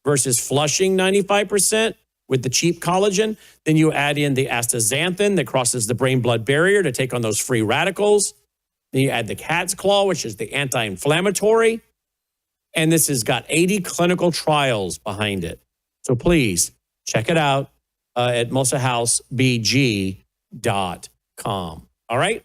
versus flushing 95% with the cheap collagen. Then you add in the astaxanthin that crosses the brain-blood barrier to take on those free radicals. Then you add the cat's claw, which is the anti-inflammatory. And this has got 80 clinical trials behind it. So please check it out at mosahousebg.com. All right?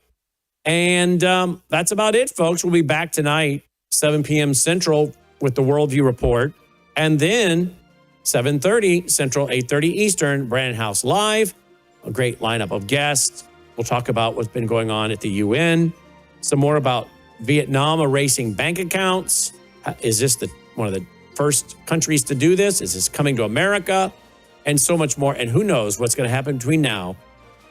And that's about it, folks. We'll be back tonight, 7 p.m. Central with the Worldview Report. And then 7:30 Central, 8:30 Eastern, Brandon House Live. A great lineup of guests. We'll talk about what's been going on at the UN. Some more about Vietnam erasing bank accounts. Is this one of the first countries to do this? Is this coming to America? And so much more. And who knows what's going to happen between now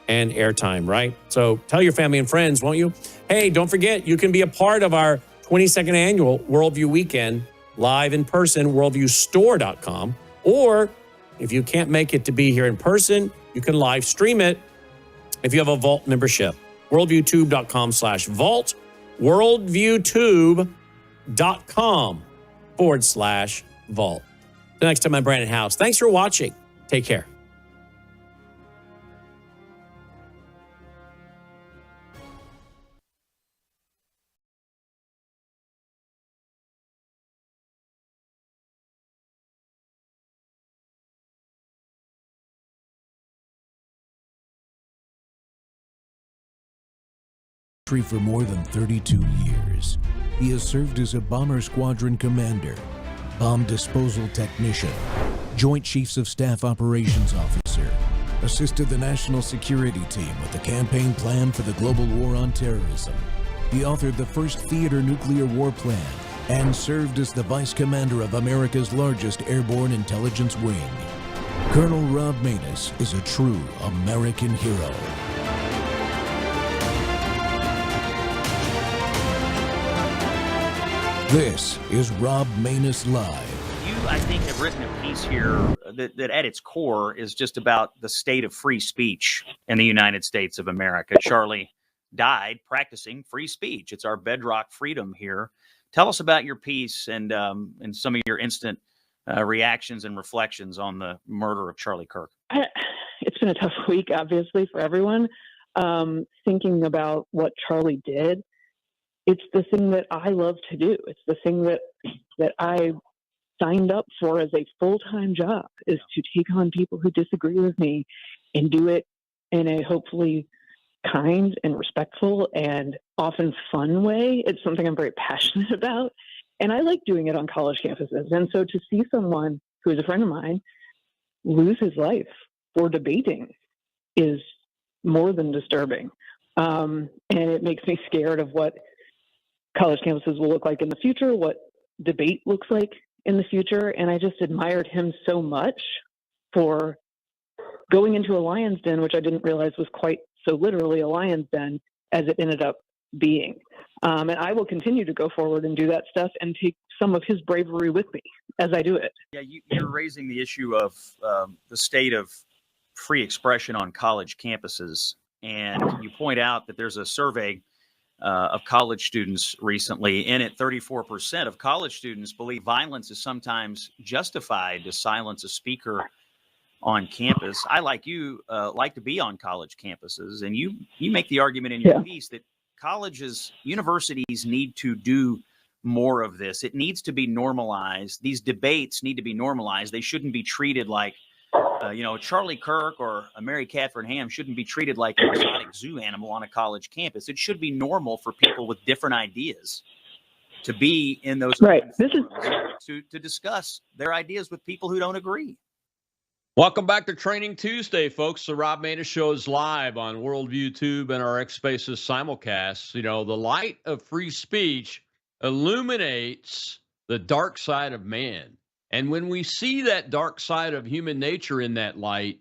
and airtime, right? So tell your family and friends, won't you? Hey, don't forget, you can be a part of our 22nd annual Worldview Weekend live in person, worldviewstore.com. Or if you can't make it to be here in person, you can live stream it if you have a Vault membership. worldviewtube.com/vault, worldviewtube.com/vault. The next time I'm Brandon House. Thanks for watching. Take care. For more than 32 years. He has served as a bomber squadron commander, bomb disposal technician, Joint Chiefs of Staff operations officer, assisted the national security team with the campaign plan for the global war on terrorism. He authored the first theater nuclear war plan and served as the vice commander of America's largest airborne intelligence wing. Colonel Rob Maness is a true American hero. This is Rob Maness Live. You, I think, have written a piece here that at its core is just about the state of free speech in the United States of America. Charlie died practicing free speech. It's our bedrock freedom here. Tell us about your piece and some of your instant reactions and reflections on the murder of Charlie Kirk. It's been a tough week, obviously, for everyone. Thinking about what Charlie did. It's the thing that I love to do. It's the thing that I signed up for as a full-time job, is to take on people who disagree with me and do it in a hopefully kind and respectful and often fun way. It's something I'm very passionate about. And I like doing it on college campuses. And so to see someone who is a friend of mine lose his life for debating is more than disturbing. And it makes me scared of what college campuses will look like in the future, what debate looks like in the future. And I just admired him so much for going into a lion's den, which I didn't realize was quite so literally a lion's den as it ended up being. And I will continue to go forward and do that stuff and take some of his bravery with me as I do it. Yeah, you're raising the issue of the state of free expression on college campuses. And you point out that there's a survey of college students recently. In it, 34% of college students believe violence is sometimes justified to silence a speaker on campus. I, like you, like to be on college campuses. And you make the argument in your piece that universities need to do more of this. It needs to be normalized. These debates need to be normalized. They shouldn't be treated like, Charlie Kirk or a Mary Catherine Ham shouldn't be treated like an exotic zoo animal on a college campus. It should be normal for people with different ideas to be in those to discuss their ideas with people who don't agree. Welcome back to Training Tuesday, folks. The Rob Maness Show is live on Worldview Tube and our X Spaces simulcast. You know, the light of free speech illuminates the dark side of man. And when we see that dark side of human nature in that light,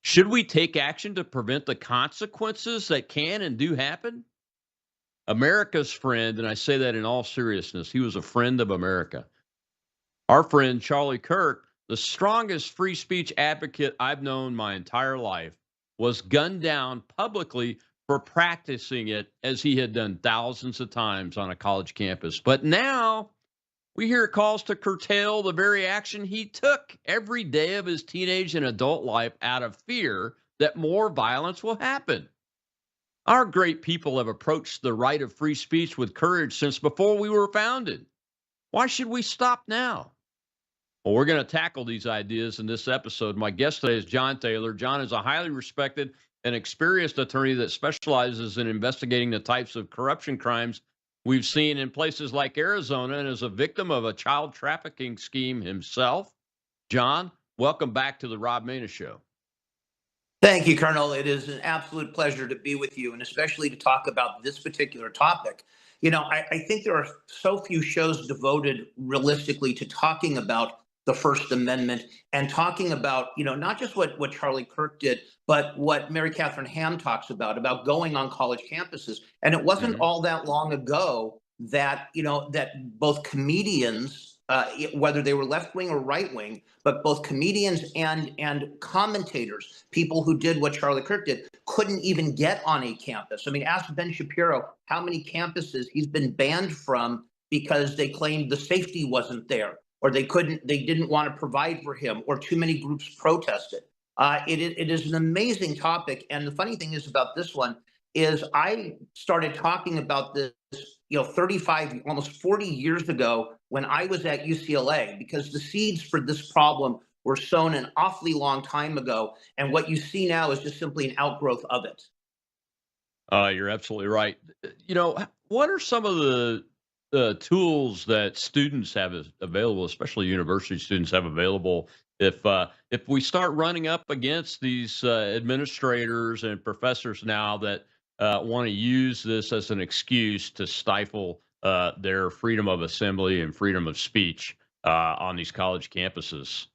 should we take action to prevent the consequences that can and do happen? America's friend, and I say that in all seriousness, he was a friend of America. Our friend Charlie Kirk, the strongest free speech advocate I've known my entire life, was gunned down publicly for practicing it as he had done thousands of times on a college campus. But now We hear calls to curtail the very action he took every day of his teenage and adult life out of fear that more violence will happen. Our great people have approached the right of free speech with courage since before we were founded. Why should we stop now? Well, we're going to tackle these ideas in this episode. My guest today is John Taylor. John is a highly respected and experienced attorney that specializes in investigating the types of corruption crimes we've seen in places like Arizona, and is a victim of a child trafficking scheme himself. John, welcome back to the Rob Maness Show. Thank you, Colonel. It is an absolute pleasure to be with you, and especially to talk about this particular topic. I think there are so few shows devoted realistically to talking about the First Amendment and talking about, not just what Charlie Kirk did, but what Mary Catherine Ham talks about going on college campuses. And it wasn't all that long ago that, that both comedians, whether they were left wing or right wing, but both comedians and commentators, people who did what Charlie Kirk did, couldn't even get on a campus. I mean, ask Ben Shapiro how many campuses he's been banned from because they claimed the safety wasn't there, or they didn't want to provide for him, or too many groups protested. It is an amazing topic. And the funny thing is about this one is I started talking about this, 35, almost 40 years ago when I was at UCLA, because the seeds for this problem were sown an awfully long time ago. And what you see now is just simply an outgrowth of it. You're absolutely right. What are some of the tools that students have available, especially university students have available, if we start running up against these administrators and professors now that want to use this as an excuse to stifle their freedom of assembly and freedom of speech on these college campuses?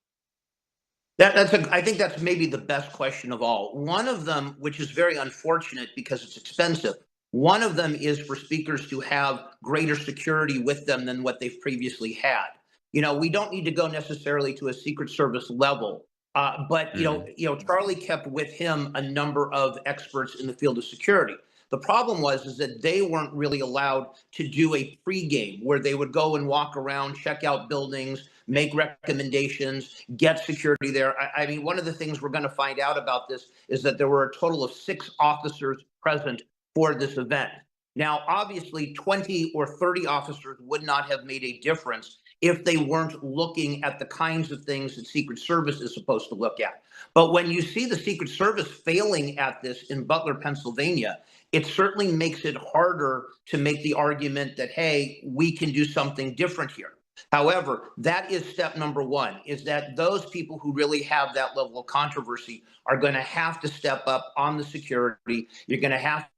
I think that's maybe the best question of all. One of them, which is very unfortunate because it's expensive, one of them is for speakers to have greater security with them than what they've previously had. We don't need to go necessarily to a Secret Service level, but Charlie kept with him a number of experts in the field of security. The problem is that they weren't really allowed to do a pregame where they would go and walk around, check out buildings, make recommendations, get security there. I mean, one of the things we're going to find out about this is that there were a total of 6 officers present for this event. Now, obviously, 20 or 30 officers would not have made a difference if they weren't looking at the kinds of things that Secret Service is supposed to look at. But when you see the Secret Service failing at this in Butler, Pennsylvania, it certainly makes it harder to make the argument that, hey, we can do something different here. However, that is step number one, is that those people who really have that level of controversy are going to have to step up on the security. You're going to have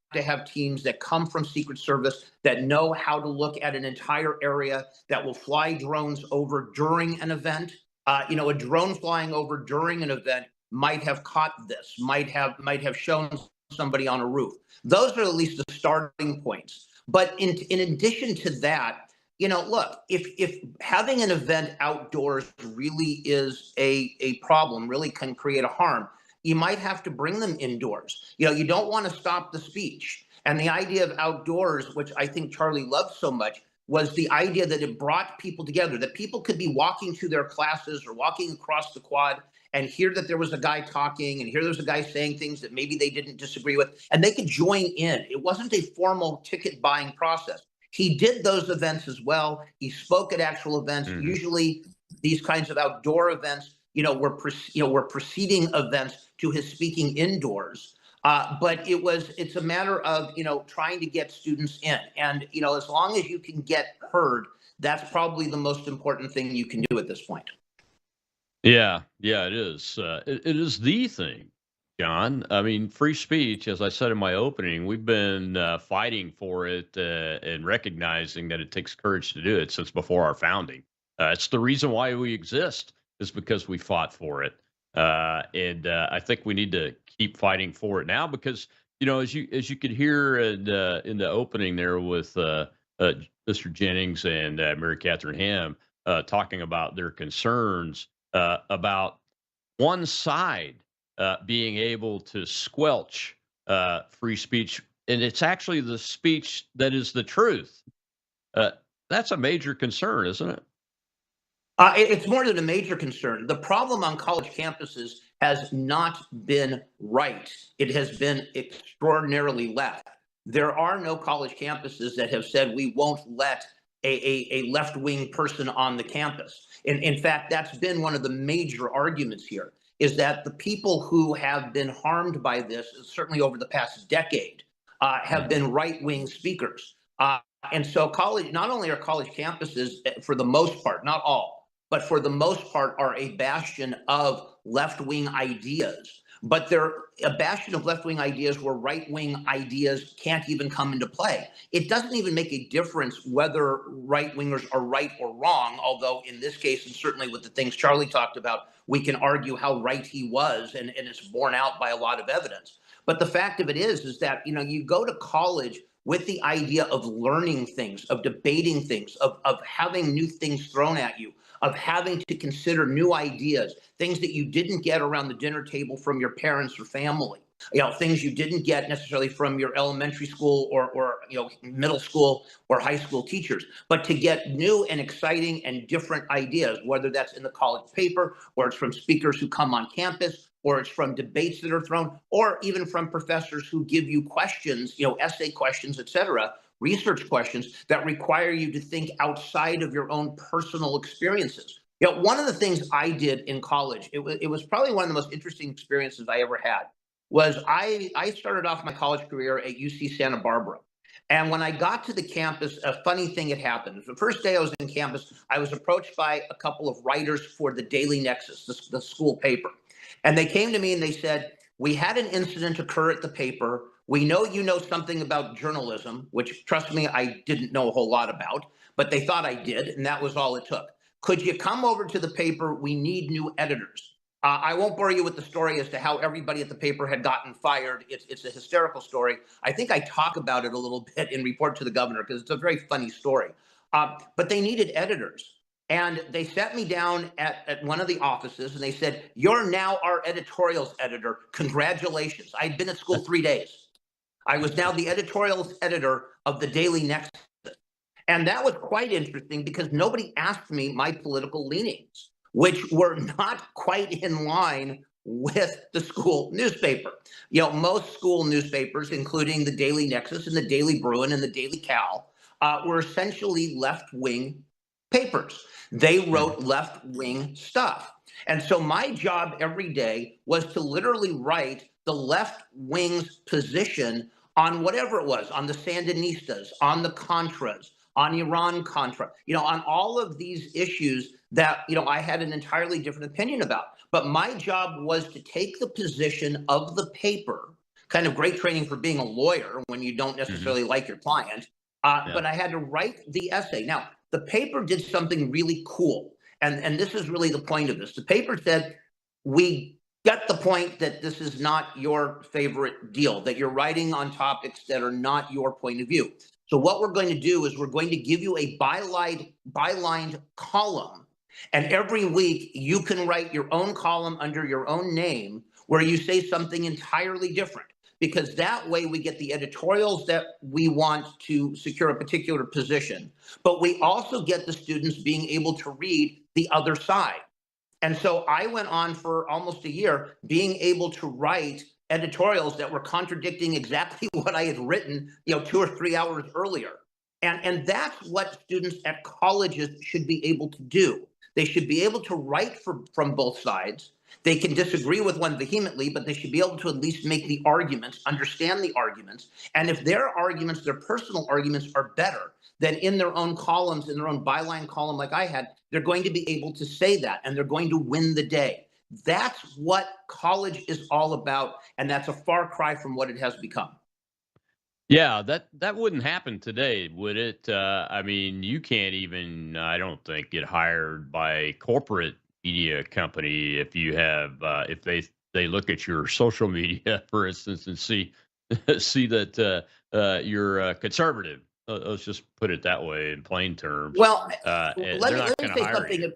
teams that come from Secret Service that know how to look at an entire area, that will fly drones over during an event. A drone flying over during an event might have caught this, might have shown somebody on a roof. Those are at least the starting points. But in addition to that, look, if having an event outdoors really is a problem, really can create a harm, you might have to bring them indoors. You don't want to stop the speech. And the idea of outdoors, which I think Charlie loved so much, was the idea that it brought people together, that people could be walking to their classes or walking across the quad and hear that there was a guy talking and hear there was a guy saying things that maybe they didn't disagree with, and they could join in. It wasn't a formal ticket buying process. He did those events as well. He spoke at actual events. Usually these kinds of outdoor events, were preceding events to his speaking indoors. But it's a matter of, trying to get students in. And, as long as you can get heard, that's probably the most important thing you can do at this point. Yeah, it is. It is the thing, John. I mean, free speech, as I said in my opening, we've been fighting for it and recognizing that it takes courage to do it since before our founding. It's the reason why we exist, is because we fought for it. And I think we need to keep fighting for it now because, as you could hear in the opening there with Mr. Jennings and Mary Catherine Ham talking about their concerns about one side being able to squelch free speech, and it's actually the speech that is the truth. That's a major concern, isn't it? It's more than a major concern. The problem on college campuses has not been right. It has been extraordinarily left. There are no college campuses that have said we won't let a left wing person on the campus. In fact, that's been one of the major arguments here is that the people who have been harmed by this, certainly over the past decade, have been right wing speakers. And so college, not only are college campuses, for the most part, not all, but for the most part, are a bastion of left-wing ideas. But they're a bastion of left-wing ideas where right-wing ideas can't even come into play. It doesn't even make a difference whether right-wingers are right or wrong, although in this case, and certainly with the things Charlie talked about, we can argue how right he was, and it's borne out by a lot of evidence. But the fact of it is that, you go to college with the idea of learning things, of debating things, of having new things thrown at you, of having to consider new ideas, things that you didn't get around the dinner table from your parents or family, things you didn't get necessarily from your elementary school or middle school or high school teachers, but to get new and exciting and different ideas, whether that's in the college paper or it's from speakers who come on campus, or it's from debates that are thrown, or even from professors who give you questions, essay questions, et cetera, research questions that require you to think outside of your own personal experiences. One of the things I did in college, it was probably one of the most interesting experiences I ever had, was I started off my college career at UC Santa Barbara. And when I got to the campus, a funny thing had happened. The first day I was in campus, I was approached by a couple of writers for the Daily Nexus, the school paper. And they came to me and they said, we had an incident occur at the paper. We know you know something about journalism, which, trust me, I didn't know a whole lot about, but they thought I did, and that was all it took. Could you come over to the paper? We need new editors. I won't bore you with the story as to how everybody at the paper had gotten fired. It's a hysterical story. I think I talk about it a little bit in Report to the Governor because it's a very funny story. But they needed editors. And they sat me down at one of the offices and they said, you're now our editorials editor. Congratulations. I'd been at school 3 days. I was now the editorials editor of the Daily Nexus. And that was quite interesting because nobody asked me my political leanings, which were not quite in line with the school newspaper. Most school newspapers, including the Daily Nexus and the Daily Bruin and the Daily Cal, were essentially left-wing papers. They wrote left-wing stuff. And so my job every day was to literally write the left wing's position on whatever it was, on the Sandinistas, on the Contras, on Iran-Contra, on all of these issues that, I had an entirely different opinion about. But my job was to take the position of the paper, kind of great training for being a lawyer when you don't necessarily like your client. But I had to write the essay. Now, the paper did something really cool. And this is really the point of this. The paper said, we get the point that this is not your favorite deal, that you're writing on topics that are not your point of view. So what we're going to do is we're going to give you a bylined column. And every week you can write your own column under your own name where you say something entirely different. Because that way we get the editorials that we want to secure a particular position, but we also get the students being able to read the other side. And so I went on for almost a year being able to write editorials that were contradicting exactly what I had written, 2 or 3 hours earlier. And that's what students at colleges should be able to do. They should be able to write from both sides. They can disagree with one vehemently, but they should be able to at least make the arguments, understand the arguments. And if their arguments, their personal arguments are better than in their own columns, in their own byline column like I had, they're going to be able to say that and they're going to win the day. That's what college is all about. And that's a far cry from what it has become. Yeah, that wouldn't happen today, would it? I mean, you can't even, I don't think, get hired by a corporate media company if you have, if they look at your social media, for instance, and see that you're conservative. Let's just put it that way in plain terms. Well, They're let not me going to say hire you. something.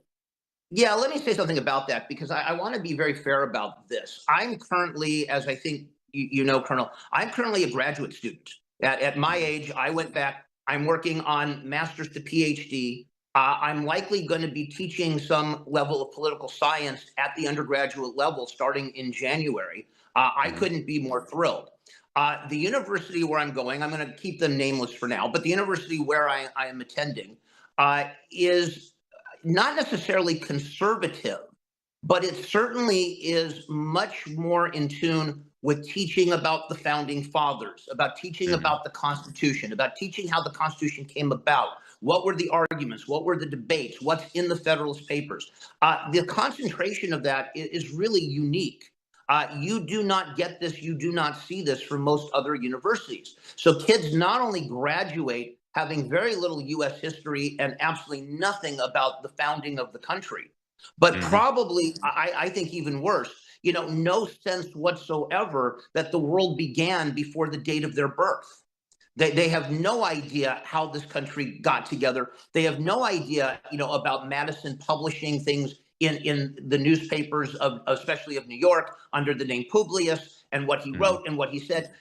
Yeah, let me say something about that because I want to be very fair about this. I'm currently, as I think you know, Colonel, I'm currently a graduate student. At my age, I went back. I'm working on master's to PhD. I'm likely going to be teaching some level of political science at the undergraduate level starting in January. I Mhm. couldn't be more thrilled. The university where I'm going, I'm going to keep them nameless for now, but the university where I am attending is not necessarily conservative, but it certainly is much more in tune with teaching about the founding fathers, about teaching Mhm. about the Constitution, about teaching how the Constitution came about. What were the arguments? What were the debates? What's in the Federalist Papers? The concentration of that is really unique. You do not get this, you do not see this from most other universities. So kids not only graduate having very little US history and absolutely nothing about the founding of the country, but Mhm. probably, I think even worse, no sense whatsoever that the world began before the date of their birth. They have no idea how this country got together. They have no idea, about Madison publishing things in the newspapers of, especially of New York, under the name Publius, and what he Mhm. wrote and what he said.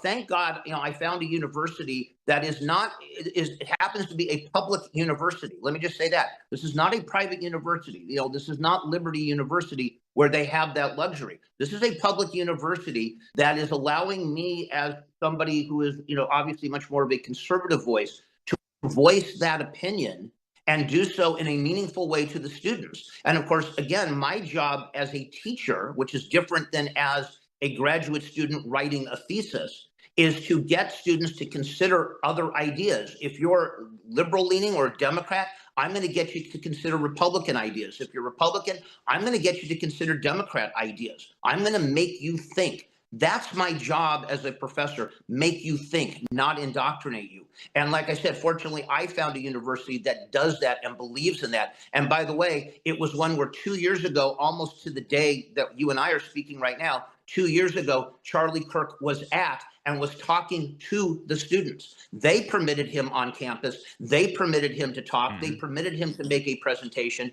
Thank God, I found a university that is not is it happens to be a public university. Let me just say that this is not a private university. This is not Liberty University where they have that luxury. This is a public university that is allowing me, as somebody who is, obviously much more of a conservative voice, to voice that opinion and do so in a meaningful way to the students. And of course, again, my job as a teacher, which is different than as a graduate student writing a thesis, is to get students to consider other ideas. If you're liberal leaning or a Democrat, I'm going to get you to consider Republican ideas. If you're Republican, I'm going to get you to consider Democrat ideas. I'm going to make you think. That's my job as a professor, make you think, not indoctrinate you. And like I said, fortunately, I found a university that does that and believes in that. And by the way, it was one where 2 years ago, almost to the day that you and I are speaking right now, 2 years ago, Charlie Kirk was at and was talking to the students. They permitted him on campus. They permitted him to talk. They Mhm. permitted him to make a presentation.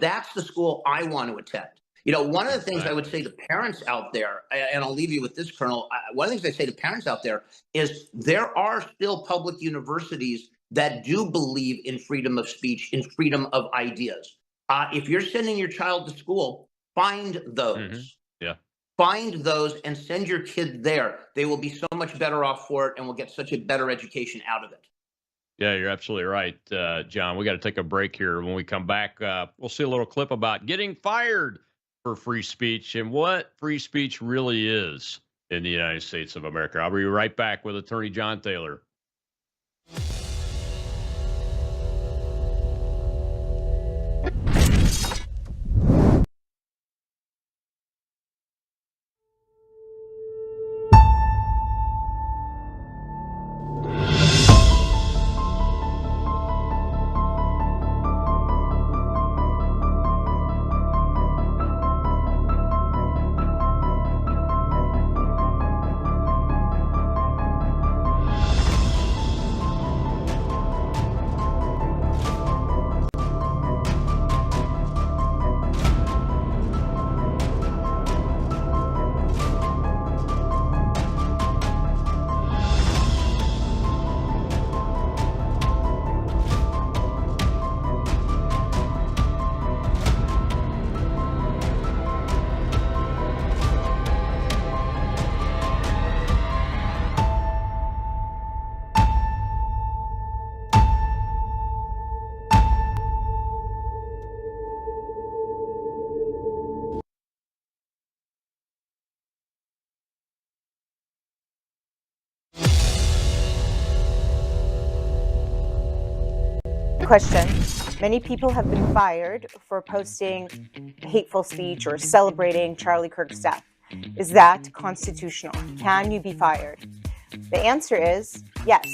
That's the school I want to attend. One of the things I would Exactly. say to parents out there, and I'll leave you with this, Colonel. One of the things I say to parents out there is there are still public universities that do believe in freedom of speech, in freedom of ideas. If you're sending your child to school, find Mhm. those. Yeah. Find those and send your kid there. They will be so much better off for it and will get such a better education out of it. Yeah, you're absolutely right, John. We got to take a break here. When we come back, we'll see a little clip about getting fired for free speech and what free speech really is in the United States of America. I'll be right back with Attorney John Taylor. Question. Many people have been fired for posting hateful speech or celebrating Charlie Kirk's death. Is that constitutional? Can you be fired? The answer is yes.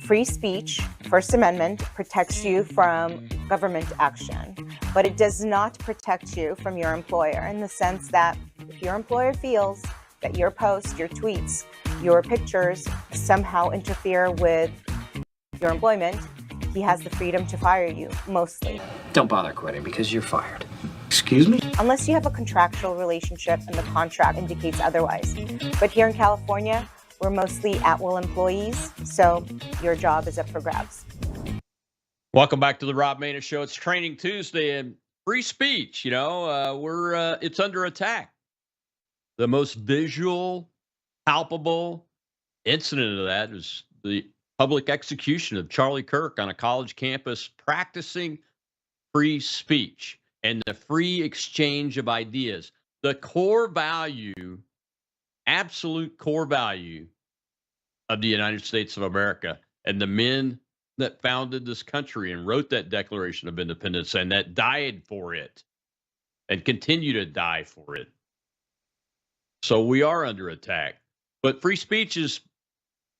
Free speech, First Amendment, protects you from government action, but it does not protect you from your employer in the sense that if your employer feels that your posts, your tweets, your pictures somehow interfere with your employment, he has the freedom to fire you, mostly. Don't bother quitting because you're fired. Excuse me? Unless you have a contractual relationship and the contract indicates otherwise. But here in California, we're mostly at-will employees, so your job is up for grabs. Welcome back to the Rob Maness Show. It's Training Tuesday and free speech. It's under attack. The most visual, palpable incident of that is the public execution of Charlie Kirk on a college campus practicing free speech and the free exchange of ideas. The core value, absolute core value of the United States of America and the men that founded this country and wrote that Declaration of Independence and that died for it and continue to die for it. So we are under attack. But free speech is,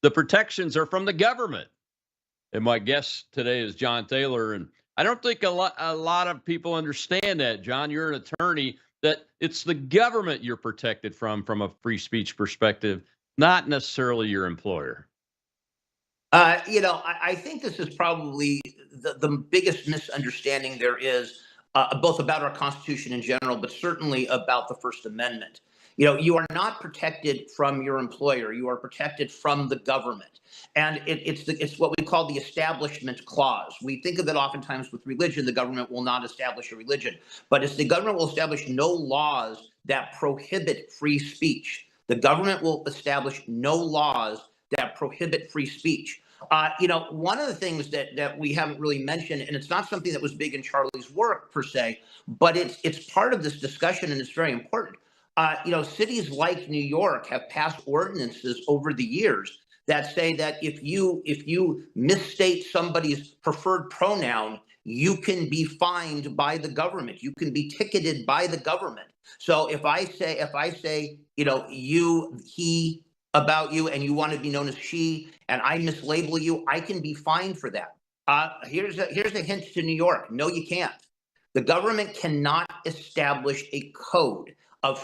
the protections are from the government. And my guest today is John Taylor. And I don't think a lot of people understand that, John. You're an attorney, that it's the government you're protected from a free speech perspective, not necessarily your employer. I think this is probably the biggest misunderstanding there is, both about our Constitution in general, but certainly about the First Amendment. You are not protected from your employer. You are protected from the government. And it's what we call the Establishment Clause. We think of it oftentimes with religion. The government will not establish a religion, but it's the government will establish no laws that prohibit free speech. The government will establish no laws that prohibit free speech. One of the things that we haven't really mentioned, and it's not something that was big in Charlie's work per se, but it's part of this discussion and it's very important. Cities like New York have passed ordinances over the years that say that if you misstate somebody's preferred pronoun, you can be fined by the government. You can be ticketed by the government. So if I say, you, he, about you, and you want to be known as she, and I mislabel you, I can be fined for that. Here's a hint to New York. No, you can't. The government cannot establish a code of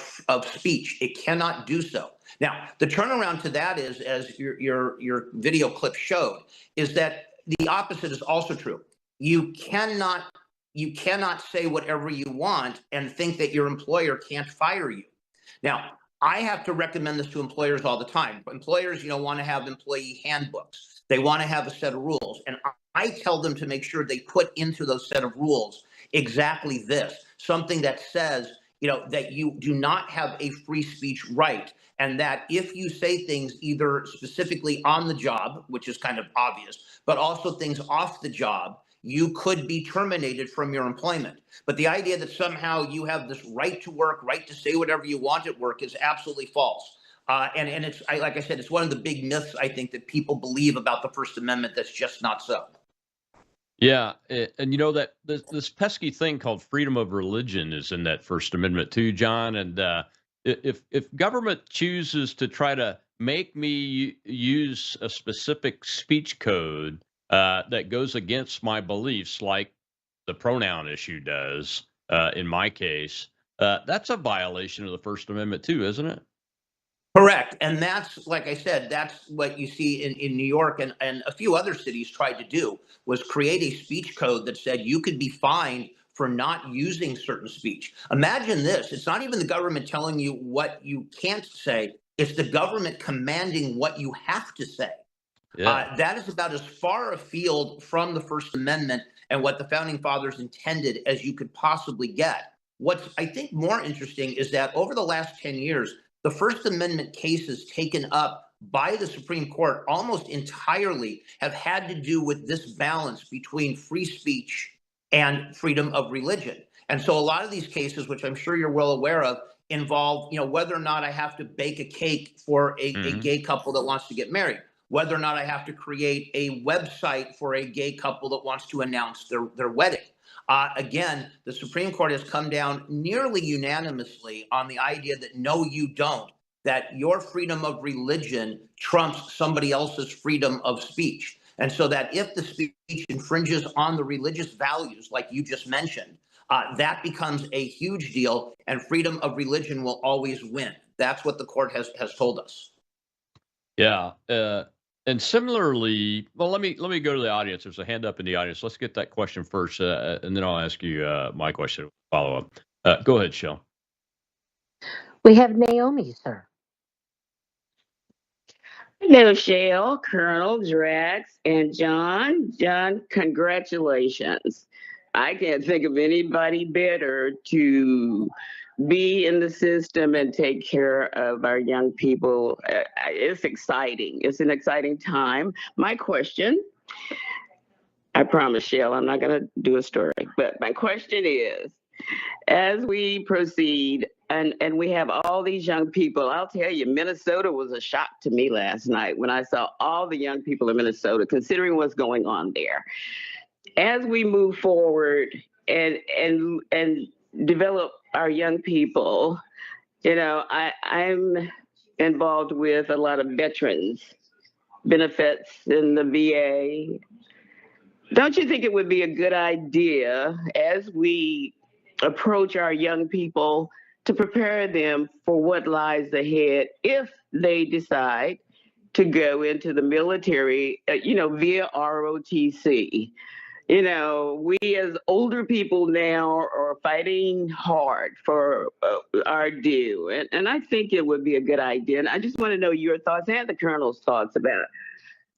speech. It cannot do so. Now, the turnaround to that is, as your video clip showed, is that the opposite is also true. You cannot say whatever you want and think that your employer can't fire you. Now, I have to recommend this to employers all the time. Employers, want to have employee handbooks. They want to have a set of rules. And I tell them to make sure they put into those set of rules exactly this, something that says, that you do not have a free speech right. And that if you say things either specifically on the job, which is kind of obvious, but also things off the job, you could be terminated from your employment. But the idea that somehow you have this right to work, right to say whatever you want at work is absolutely false. And it's, like I said, it's one of the big myths, I think, that people believe about the First Amendment that's just not so. Yeah, and that this pesky thing called freedom of religion is in that First Amendment too, John. And if government chooses to try to make me use a specific speech code that goes against my beliefs, like the pronoun issue does in my case, that's a violation of the First Amendment too, isn't it? Correct. And that's, like I said, that's what you see in New York and a few other cities tried to do, was create a speech code that said you could be fined for not using certain speech. Imagine this. It's not even the government telling you what you can't say. It's the government commanding what you have to say. Yeah. That is about as far afield from the First Amendment and what the founding fathers intended as you could possibly get. What's, I think, more interesting is that over the last 10 years, the First Amendment cases taken up by the Supreme Court almost entirely have had to do with this balance between free speech and freedom of religion. And so a lot of these cases, which I'm sure you're well aware of, involve, whether or not I have to bake a cake for a gay couple that wants to get married, whether or not I have to create a website for a gay couple that wants to announce their wedding. Again, the Supreme Court has come down nearly unanimously on the idea that no, you don't, that your freedom of religion trumps somebody else's freedom of speech. And so that if the speech infringes on the religious values, like you just mentioned, that becomes a huge deal, and freedom of religion will always win. That's what the court has told us. Yeah. And similarly, well, let me go to the audience. There's a hand up in the audience. Let's get that question first, and then I'll ask you my question follow up. Go ahead, Shell. We have Naomi, sir. Hello, Shell, Colonel, Drax, and John. John, congratulations. I can't think of anybody better to be in the system and take care of our young people. It's exciting. It's an exciting time. My question, I promise, Shell, I'm not going to do a story, but my question is, as we proceed and we have all these young people, I'll tell you, Minnesota was a shock to me last night when I saw all the young people in Minnesota, considering what's going on there. As we move forward and develop our young people, I'm involved with a lot of veterans benefits in the VA. Don't you think it would be a good idea as we approach our young people to prepare them for what lies ahead if they decide to go into the military, via ROTC? We as older people now are fighting hard for our due. And I think it would be a good idea. And I just want to know your thoughts and the Colonel's thoughts about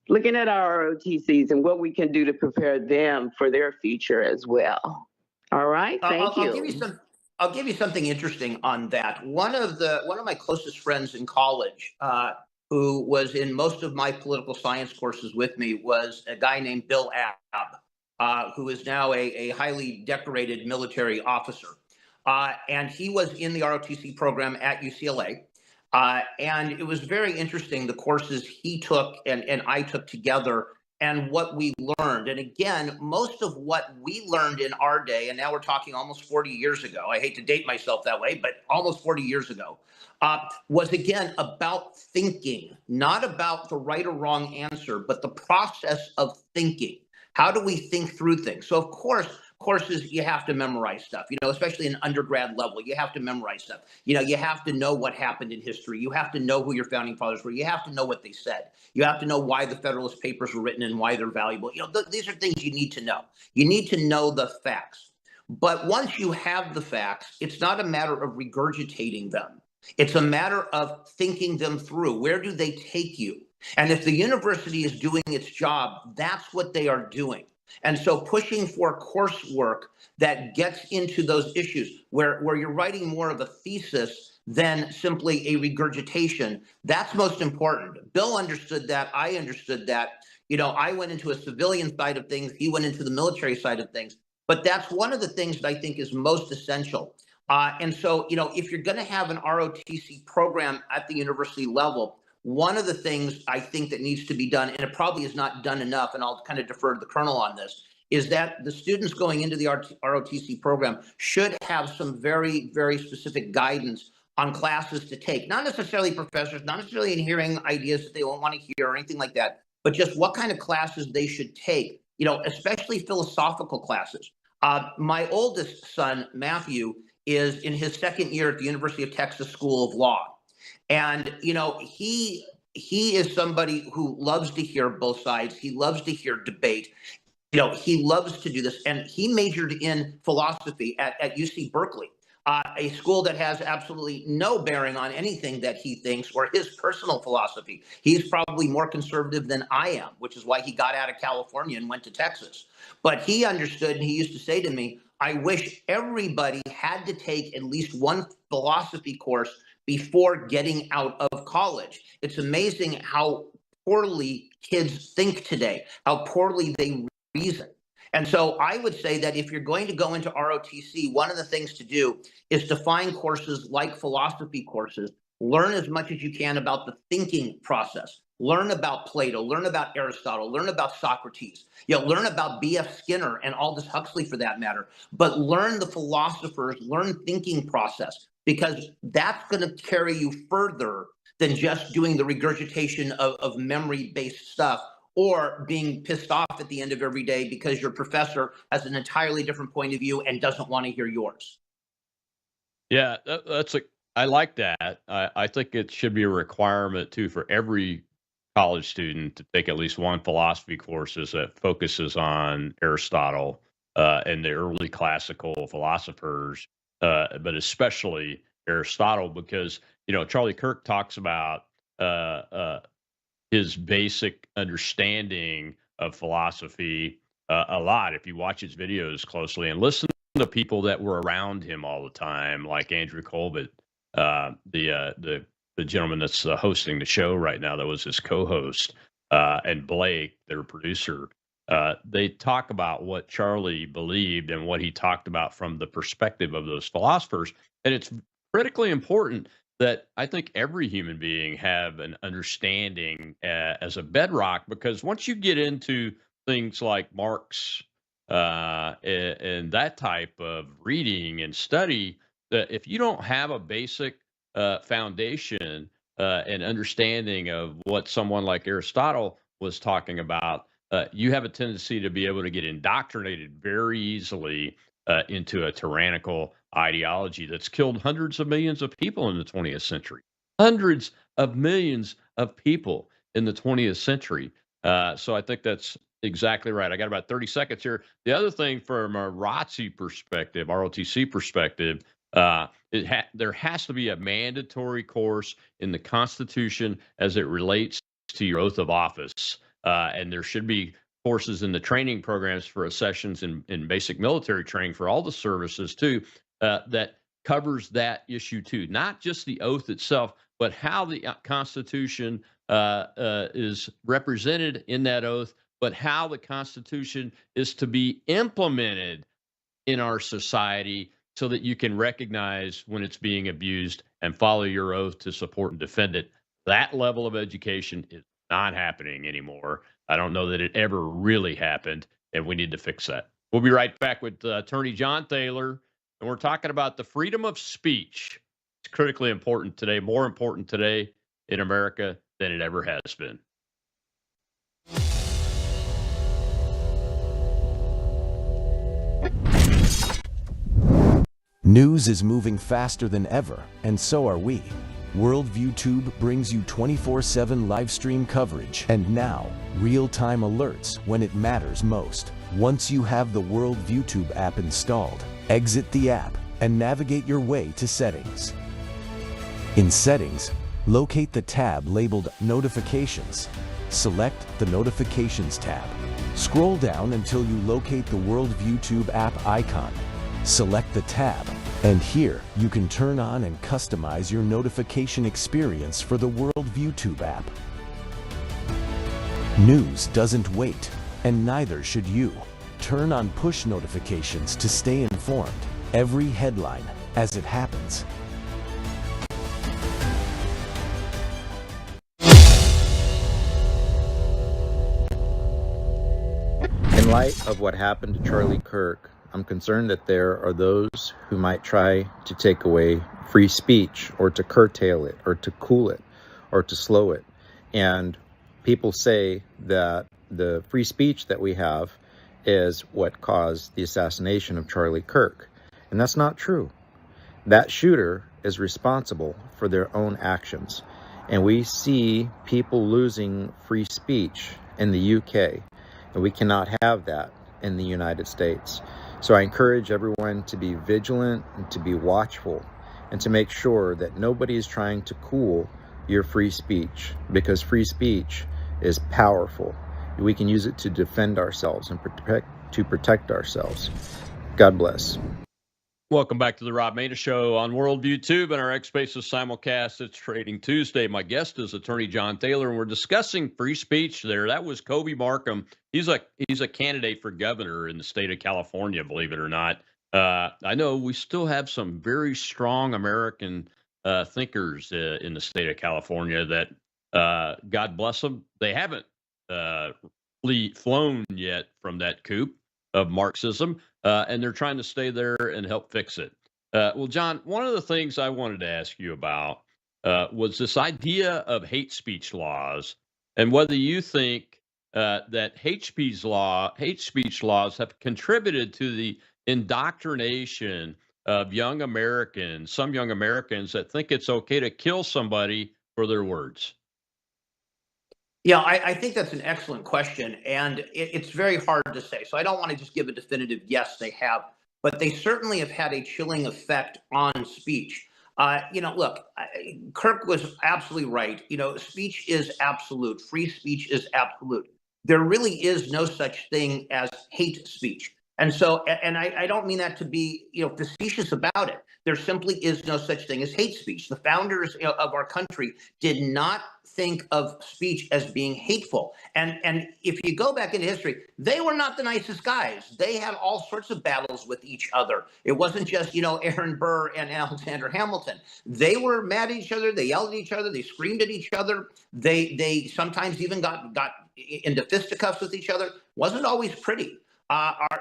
looking at our ROTCs and what we can do to prepare them for their future as well. All right, thank you. I'll give you something interesting on that. One of my closest friends in college, who was in most of my political science courses with me, was a guy named Bill Abb, who is now a highly decorated military officer. And he was in the ROTC program at UCLA. And it was very interesting, the courses he took and I took together and what we learned. And again, most of what we learned in our day, and now we're talking almost 40 years ago, I hate to date myself that way, but almost 40 years ago, was again about thinking, not about the right or wrong answer, but the process of thinking. How do we think through things? So of course, courses, you have to memorize stuff, especially in undergrad level, you have to memorize stuff. You have to know what happened in history. You have to know who your founding fathers were. You have to know what they said. You have to know why the Federalist Papers were written and why they're valuable. These are things you need to know. You need to know the facts. But once you have the facts, it's not a matter of regurgitating them. It's a matter of thinking them through. Where do they take you? And if the university is doing its job, that's what they are doing. And so pushing for coursework that gets into those issues where you're writing more of a thesis than simply a regurgitation, that's most important. Bill understood that. I understood that. I went into a civilian side of things. He went into the military side of things. But that's one of the things that I think is most essential. And so, if you're going to have an ROTC program at the university level, one of the things I think that needs to be done, and it probably is not done enough, and I'll kind of defer to the Colonel on this, is that the students going into the ROTC program should have some very, very specific guidance on classes to take. Not necessarily professors, not necessarily in hearing ideas that they won't want to hear or anything like that, but just what kind of classes they should take, especially philosophical classes. My oldest son, Matthew, is in his second year at the University of Texas School of Law. And, he is somebody who loves to hear both sides. He loves to hear debate. He loves to do this. And he majored in philosophy at UC Berkeley, a school that has absolutely no bearing on anything that he thinks or his personal philosophy. He's probably more conservative than I am, which is why he got out of California and went to Texas. But he understood, and he used to say to me, I wish everybody had to take at least one philosophy course before getting out of college. It's amazing how poorly kids think today, how poorly they reason. And so I would say that if you're going to go into ROTC, one of the things to do is to find courses like philosophy courses, learn as much as you can about the thinking process, learn about Plato, learn about Aristotle, learn about Socrates, learn about B.F. Skinner and Aldous Huxley for that matter, but learn the philosophers, learn thinking process, because that's going to carry you further than just doing the regurgitation of memory-based stuff or being pissed off at the end of every day because your professor has an entirely different point of view and doesn't want to hear yours. Yeah, I like that. I think it should be a requirement too for every college student to take at least one philosophy courses that focuses on Aristotle and the early classical philosophers, but especially Aristotle, because Charlie Kirk talks about his basic understanding of philosophy a lot if you watch his videos closely and listen to people that were around him all the time, like Andrew Colbert, the gentleman that's hosting the show right now, that was his co-host, and Blake, their producer. They talk about what Charlie believed and what he talked about from the perspective of those philosophers, and it's critically important that I think every human being have an understanding as a bedrock, because once you get into things like Marx and that type of reading and study, that if you don't have a basic foundation and understanding of what someone like Aristotle was talking about, you have a tendency to be able to get indoctrinated very easily into a tyrannical ideology that's killed hundreds of millions of people in the 20th century. Hundreds of millions of people in the 20th century. So I think that's exactly right. I got about 30 seconds here. The other thing from a ROTC perspective, ROTC perspective, there has to be a mandatory course in the Constitution as it relates to your oath of office. And there should be courses in the training programs for sessions in basic military training for all the services too, that covers that issue too. Not just the oath itself, but how the Constitution is represented in that oath, but how the Constitution is to be implemented in our society so that you can recognize when it's being abused and follow your oath to support and defend it. That level of education is not happening anymore. I don't know that it ever really happened, and we need to fix that. We'll be right back with Attorney John Thaler, and we're talking about the freedom of speech. It's critically important today, more important today in America than it ever has been. News is moving faster than ever, and so are we. Worldview Tube brings you 24/7 live stream coverage and now real-time alerts when it matters most. Once you have the Worldview Tube app installed, exit the app and navigate your way to Settings. In Settings, locate the tab labeled Notifications. Select the Notifications tab. Scroll down until you locate the Worldview Tube app icon. Select the tab, and here you can turn on and customize your notification experience for the Worldview Tube app. News doesn't wait, and neither should you. Turn on push notifications to stay informed. Every headline as it happens. In light of what happened to Charlie Kirk, I'm concerned that there are those who might try to take away free speech, or to curtail it, or to cool it, or to slow it. And people say that the free speech that we have is what caused the assassination of Charlie Kirk. And that's not true. That shooter is responsible for their own actions. And we see people losing free speech in the UK, and we cannot have that in the United States. So I encourage everyone to be vigilant and to be watchful and to make sure that nobody is trying to cool your free speech, because free speech is powerful. We can use it to defend ourselves and protect ourselves. God bless. Welcome back to the Rob Maness Show on Worldview Tube and our X Spaces simulcast. It's Trading Tuesday. My guest is Attorney John Thaler, and we're discussing free speech there. That was Kobe Markham. He's a candidate for governor in the state of California, believe it or not. I know we still have some very strong American thinkers in the state of California that, God bless them, they haven't flown yet from that coop of Marxism, and they're trying to stay there and help fix it. Well, John, one of the things I wanted to ask you about was this idea of hate speech laws, and whether you think that hate speech laws have contributed to the indoctrination of some young Americans that think it's okay to kill somebody for their words. Yeah, I think that's an excellent question, and it's very hard to say. So I don't want to just give a definitive yes, they have, but they certainly have had a chilling effect on speech. Look, Kirk was absolutely right. Speech is absolute. Free speech is absolute. There really is no such thing as hate speech. And so, and I don't mean that to be, facetious about it. There simply is no such thing as hate speech. The founders of our country did not think of speech as being hateful. And if you go back into history, they were not the nicest guys. They had all sorts of battles with each other. It wasn't just, Aaron Burr and Alexander Hamilton. They were mad at each other. They yelled at each other. They screamed at each other. They sometimes even got into fisticuffs with each other. Wasn't always pretty.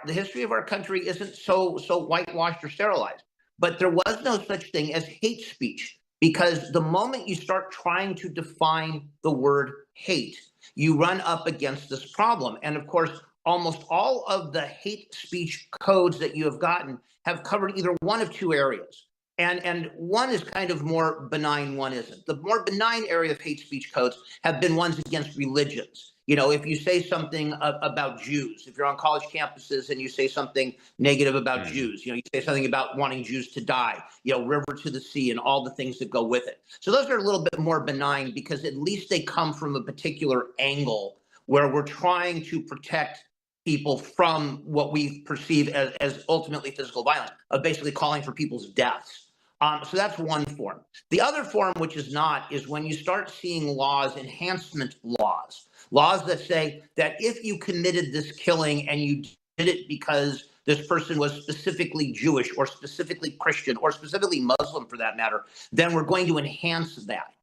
The history of our country isn't so whitewashed or sterilized. But there was no such thing as hate speech, because the moment you start trying to define the word hate, you run up against this problem. And of course, almost all of the hate speech codes that you have gotten have covered either one of two areas. And one is kind of more benign, one isn't. The more benign area of hate speech codes have been ones against religions. If you say something about Jews, if you're on college campuses and you say something negative about Jews, you say something about wanting Jews to die, river to the sea and all the things that go with it. So those are a little bit more benign, because at least they come from a particular angle where we're trying to protect people from what we perceive as ultimately physical violence, of basically calling for people's deaths. So that's one form. The other form, which is not, is when you start seeing laws, enhancement laws that say that if you committed this killing and you did it because this person was specifically Jewish or specifically Christian or specifically Muslim for that matter, then we're going to enhance that.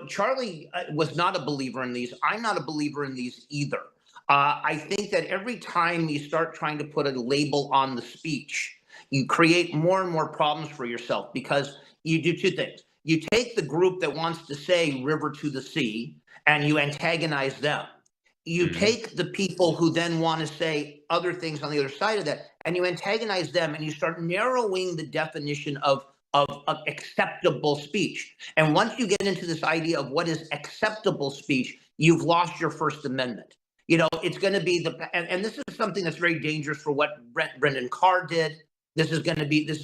Charlie was not a believer in these. I'm not a believer in these either. I think that every time you start trying to put a label on the speech, you create more and more problems for yourself, because you do two things. You take the group that wants to say river to the sea and you antagonize them. You take the people who then want to say other things on the other side of that and you antagonize them, and you start narrowing the definition of acceptable speech. And once you get into this idea of what is acceptable speech, you've lost your First Amendment. It's going to be and this is something that's very dangerous for what Brendan Carr did. This is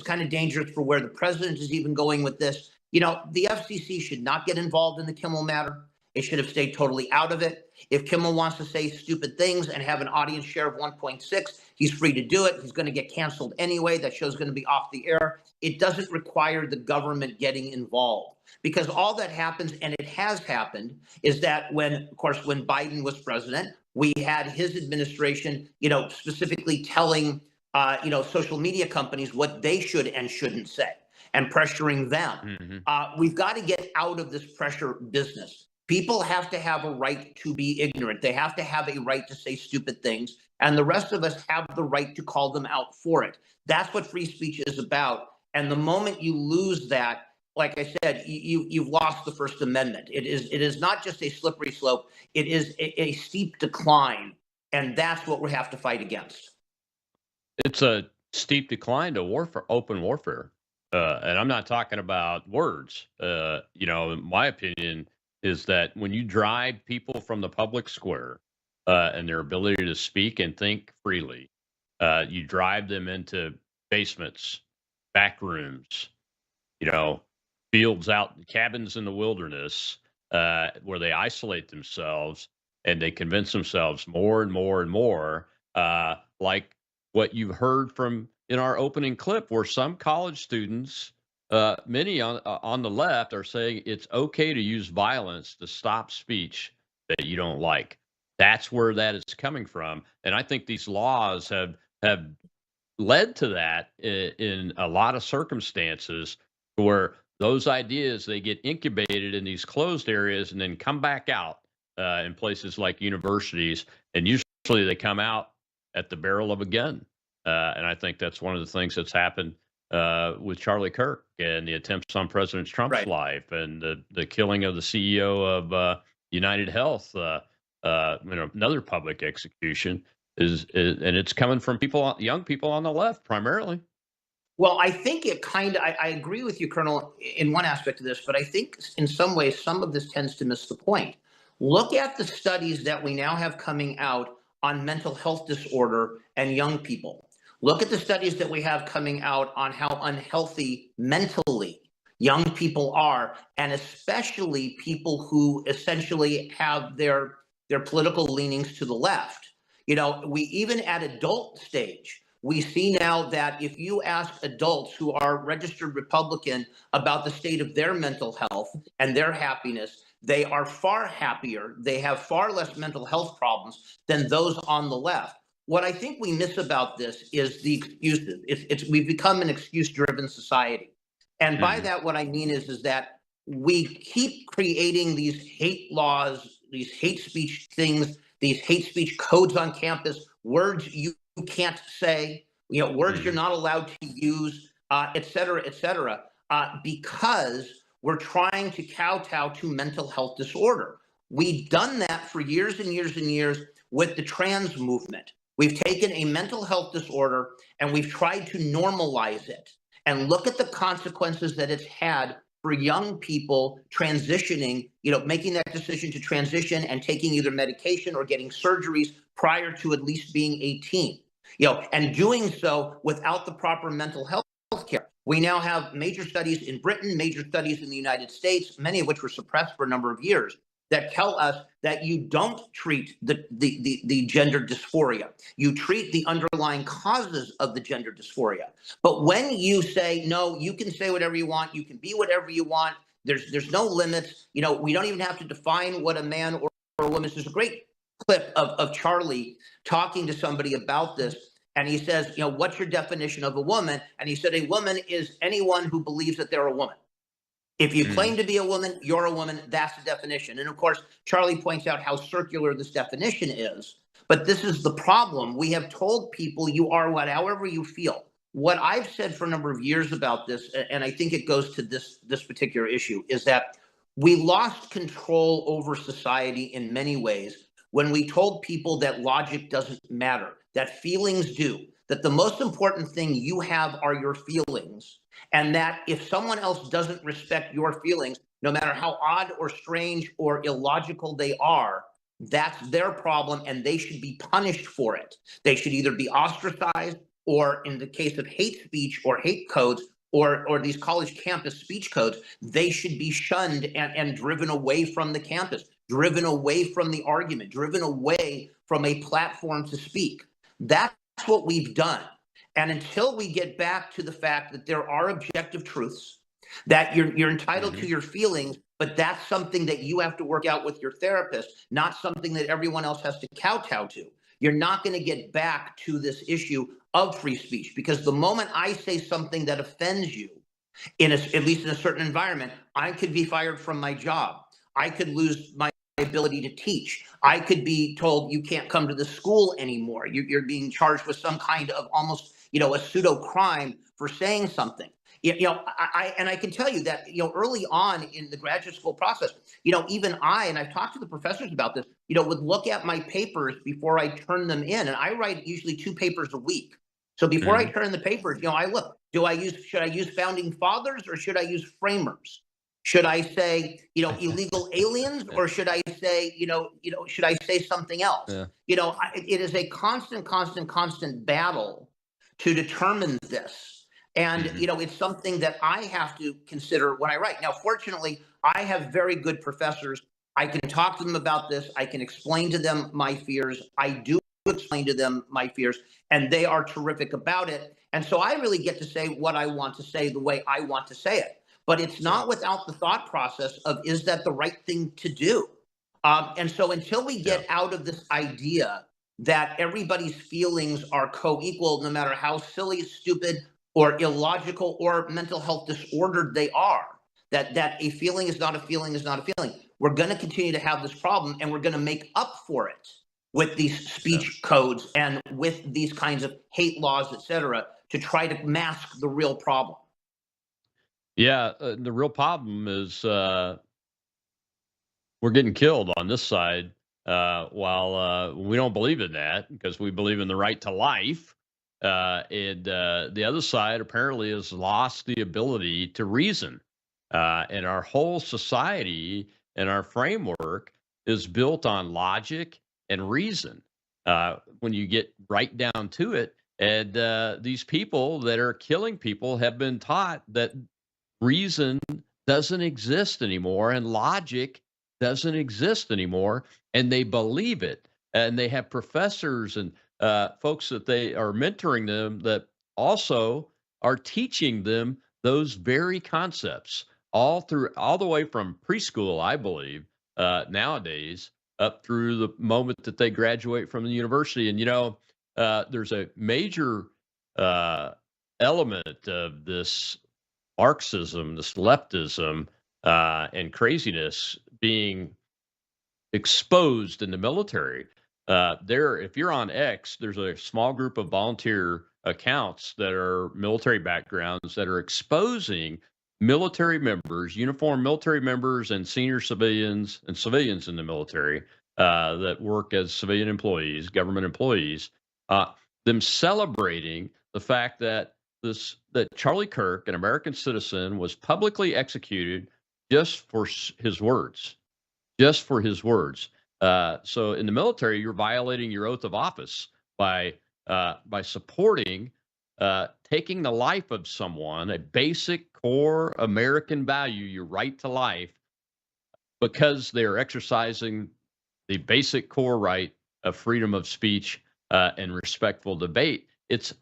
kind of dangerous for where the president is even going with this. The FCC should not get involved in the Kimmel matter. It should have stayed totally out of it. If Kimmel wants to say stupid things and have an audience share of 1.6, he's free to do it. He's going to get canceled anyway. That show's going to be off the air. It doesn't require the government getting involved, because all that happens, and it has happened, is that when Biden was president, we had his administration, specifically telling social media companies what they should and shouldn't say, and pressuring them. We've got to get out of this pressure business. People have to have a right to be ignorant. They have to have a right to say stupid things, and the rest of us have the right to call them out for it. That's what free speech is about. And the moment you lose that, like I said, you've lost the First Amendment. It is not just a slippery slope. It is a steep decline, and that's what we have to fight against. It's a steep decline to warfare, open warfare. And I'm not talking about words. My opinion is that when you drive people from the public square and their ability to speak and think freely, you drive them into basements, back rooms, fields out, cabins in the wilderness, where they isolate themselves and they convince themselves more and more and more, like what you've heard from in our opening clip, where some college students, many on the left, are saying it's okay to use violence to stop speech that you don't like. That's where that is coming from, and I think these laws have led to that in a lot of circumstances, where those ideas, they get incubated in these closed areas and then come back out in places like universities, and usually they come out at the barrel of a gun. And I think that's one of the things that's happened with Charlie Kirk and the attempts on President Trump's life, and the killing of the CEO of United Health, another public execution, and it's coming from young people on the left primarily. Well, I think I agree with you, Colonel, in one aspect of this, but I think in some ways, some of this tends to miss the point. Look at the studies that we now have coming out on mental health disorder and young people. Look at the studies that we have coming out on how unhealthy mentally Young people are, and especially people who essentially have their political leanings to the left. We even at adult stage, we see now that if you ask adults who are registered Republican about the state of their mental health and their happiness, they are far happier. They have far less mental health problems than those on the left. What I think we miss about this is the excuses. We've become an excuse-driven society. And by that, what I mean is that we keep creating these hate laws, these hate speech things, these hate speech codes on campus, words you can't say, words you're not allowed to use, et cetera, because we're trying to kowtow to mental health disorder. We've done that for years and years and years with the trans movement. We've taken a mental health disorder and we've tried to normalize it. And look at the consequences that it's had for young people transitioning, making that decision to transition and taking either medication or getting surgeries prior to at least being 18, and doing so without the proper mental health care. We now have major studies in Britain, major studies in the United States, many of which were suppressed for a number of years, that tell us that you don't treat the gender dysphoria. You treat the underlying causes of the gender dysphoria. But when you say, no, you can say whatever you want, you can be whatever you want, there's no limits, we don't even have to define what a man or a woman is. There's a great clip of Charlie talking to somebody about this. And he says, what's your definition of a woman? And he said, a woman is anyone who believes that they're a woman. If you claim to be a woman, you're a woman. That's the definition. And of course, Charlie points out how circular this definition is. But this is the problem. We have told people you are however you feel. What I've said for a number of years about this, and I think it goes to this particular issue, is that we lost control over society in many ways when we told people that logic doesn't matter, that feelings do, that the most important thing you have are your feelings. And that if someone else doesn't respect your feelings, no matter how odd or strange or illogical they are, that's their problem and they should be punished for it. They should either be ostracized or, in the case of hate speech or hate codes or these college campus speech codes, they should be shunned and driven away from the campus, driven away from the argument, driven away from a platform to speak. That's what we've done. And until we get back to the fact that there are objective truths, that you're entitled to your feelings, but that's something that you have to work out with your therapist, not something that everyone else has to kowtow to. You're not going to get back to this issue of free speech, because the moment I say something that offends you, at least in a certain environment, I could be fired from my job. I could lose my ability to teach. I could be told you can't come to the school anymore. You're being charged with some kind of almost, a pseudo crime for saying something. I can tell you that, early on in the graduate school process, even and I've talked to the professors about this, would look at my papers before I turn them in. And I write usually 2 papers a week. So before I turn the papers, I look, should I use founding fathers or should I use framers? Should I say, illegal aliens, or should I say, should I say something else? Yeah. It is a constant battle to determine this. And, it's something that I have to consider when I write. Now, fortunately, I have very good professors. I can talk to them about this. I can explain to them my fears. I do explain to them my fears, and they are terrific about it. And so I really get to say what I want to say the way I want to say it. But it's not without the thought process of, is that the right thing to do? And so until we get out of this idea that everybody's feelings are co-equal, no matter how silly, stupid, or illogical or mental health disordered they are, that a feeling is not a feeling is not a feeling, we're going to continue to have this problem, and we're going to make up for it with these speech codes and with these kinds of hate laws, et cetera, to try to mask the real problem. Yeah, the real problem is we're getting killed on this side, while we don't believe in that because we believe in the right to life. And the other side apparently has lost the ability to reason. And our whole society and our framework is built on logic and reason. When you get right down to it, and these people that are killing people have been taught that reason doesn't exist anymore and logic doesn't exist anymore, and they believe it. And they have professors and folks that they are mentoring them that also are teaching them those very concepts all the way from preschool, I believe, nowadays up through the moment that they graduate from the university. And there's a major uh, element of this Marxism, this leftism, and craziness being exposed in the military. If you're on X, there's a small group of volunteer accounts that are military backgrounds that are exposing military members, uniformed military members, and senior civilians and civilians in the military that work as civilian employees, government employees, uh, them celebrating the fact that Charlie Kirk, an American citizen, was publicly executed just for his words, just for his words. So in the military, you're violating your oath of office by supporting taking the life of someone, a basic core American value, your right to life, because they're exercising the basic core right of freedom of speech and respectful debate. It's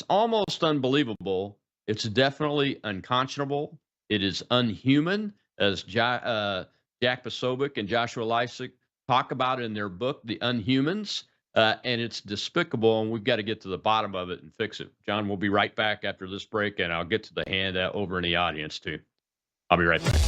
almost unbelievable. It's definitely unconscionable. It is unhuman, as Jack Posobiec and Joshua Lysick talk about in their book, The Unhumans, and it's despicable, and we've got to get to the bottom of it and fix it. John, we'll be right back after this break, and I'll get to the hand over in the audience, too. I'll be right back.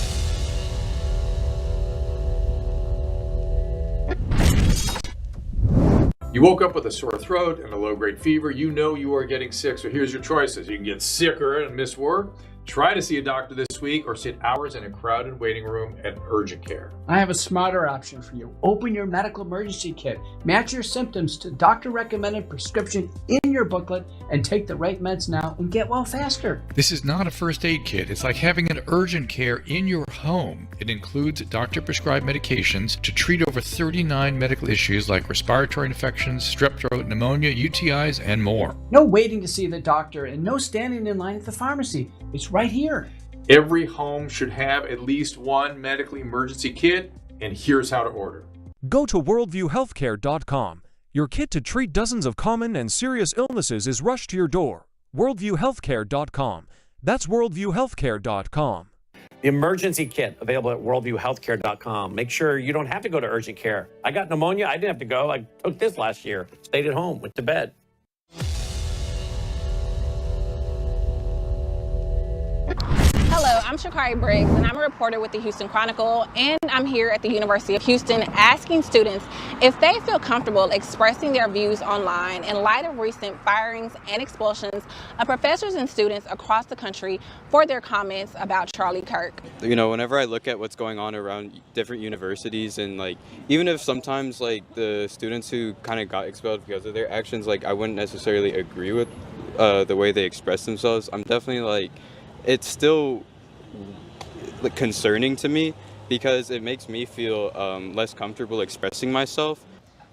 You woke up with a sore throat and a low-grade fever. You know you are getting sick, so here's your choices. You can get sicker and miss work, try to see a doctor this week, or sit hours in a crowded waiting room at urgent care. I have a smarter option for you. Open your medical emergency kit. Match your symptoms to doctor-recommended prescription in your booklet and take the right meds now and get well faster. This is not a first aid kit. It's like having an urgent care in your home. It includes doctor-prescribed medications to treat over 39 medical issues like respiratory infections, strep throat, pneumonia, UTIs, and more. No waiting to see the doctor and no standing in line at the pharmacy. It's right here. Every home should have at least one medical emergency kit, and here's how to order. Go to worldviewhealthcare.com. Your kit to treat dozens of common and serious illnesses is rushed to your door. worldviewhealthcare.com. That's worldviewhealthcare.com. The emergency kit available at worldviewhealthcare.com. Make sure you don't have to go to urgent care. I got pneumonia. I didn't have to go. I took this last year. Stayed at home, went to bed. Hello, I'm Shakari Briggs, and I'm a reporter with the Houston Chronicle, and I'm here at the University of Houston asking students if they feel comfortable expressing their views online in light of recent firings and expulsions of professors and students across the country for their comments about Charlie Kirk. You know, whenever I look at what's going on around different universities, and like, even if sometimes like the students who kind of got expelled because of their actions, like I wouldn't necessarily agree with the way they express themselves, I'm definitely like, it's still like concerning to me because it makes me feel less comfortable expressing myself.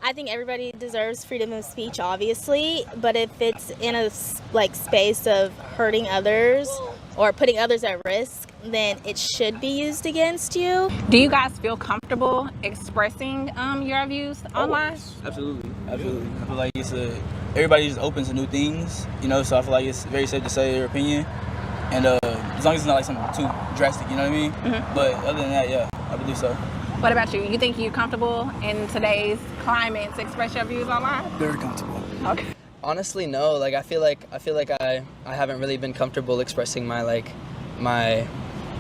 I think everybody deserves freedom of speech, obviously, but if it's in a space of hurting others or putting others at risk, then it should be used against you. Do you guys feel comfortable expressing your views online? Absolutely. I feel like everybody's just open to new things, so I feel like it's very safe to say their opinion. And as long as it's not like something too drastic, you know what I mean? Mm-hmm. But other than that, yeah, I believe so. What about you? You think you're comfortable in today's climate to express your views online? Very comfortable. Okay. Honestly, no. Like I feel like I haven't really been comfortable expressing my